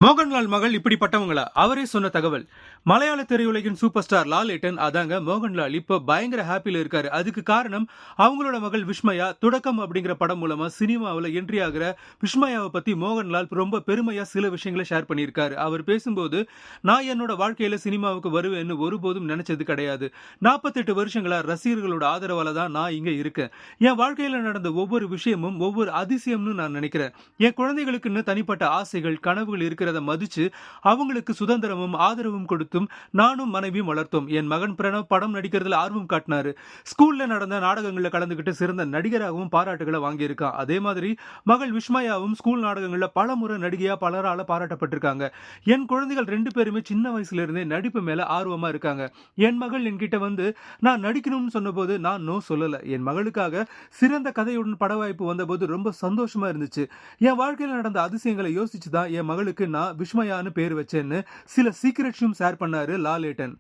மோகன்லால் மகள் இப்படிப்பட்டவங்களா? அவரே சொன்ன தகவல். மலையாள திரையுலகின் சூப்பர் ஸ்டார் லாலேட்டன் அதாங்க மோகன்லால் இப்ப பயங்கர ஹாப்பில இருக்காரு. அதுக்கு காரணம் அவங்களோட மகள் விஷ்மயா தொடக்கம் அப்படிங்கிற படம் மூலமா சினிமாவில் என்ட்ரி ஆகிற விஷ்மயாவை பத்தி மோகன்லால் ரொம்ப பெருமையா சில விஷயங்களை ஷேர் பண்ணியிருக்காரு. அவர் பேசும்போது, நான் என்னோட வாழ்க்கையில சினிமாவுக்கு வருவேன்னு ஒருபோதும் நினைச்சது கிடையாது. 48 வருஷங்களா ரசிகர்களோட ஆதரவால தான் நான் இங்க இருக்கேன். என் வாழ்க்கையில நடந்த ஒவ்வொரு விஷயமும் ஒவ்வொரு அதிசயம்னு நான் நினைக்கிறேன். என் குழந்தைகளுக்குன்னு தனிப்பட்ட ஆசைகள் கனவுகள் இருக்கிறத மதிச்சு அவங்களுக்கு சுதந்திரமும் ஆதரவும் கொடுத்தும் நானும் மனைவியும் வளர்த்தோம். என் மகன் பிரணவ் படம் நடிக்கிறதுல ஆர்வம் காட்டினாரு. ஸ்கூல்ல நடந்த நாடகங்கள்ல கலந்துகிட்டு சிறந்த நடிகராகவும் பாராட்டுகளை வாங்கியிருக்கான். அதே மாதிரி மகள் விஷ்மயாவும் ஸ்கூல் நாடகங்கள்ல பல முறை நடிகையா பலரால பாராட்டப்பட்டிருக்காங்க. என் குழந்தைகள் 2 பேருமே சின்ன வயசுல இருந்தே நடிப்பு மேல ஆர்வமா இருக்காங்க. என் மகள் என்கிட்ட வந்து நான் நடிக்கணும்னு சொன்னபோது நான் நோ சொல்லல. என் மகளுக்காக சிறந்த கதையுடன் பட வாய்ப்பு வந்தபோது ரொம்ப சந்தோஷமா இருந்துச்சு. என் வாழ்க்கையில நடந்த அதிசயங்களை யோசிச்சுதான் என் மகளுக்கு நான் விஷ்மயான்னு பேர் வச்சேன்னு சில சீக்ரெட்ஸும் ஷேர் பண்ணாரு லாலேட்டன்.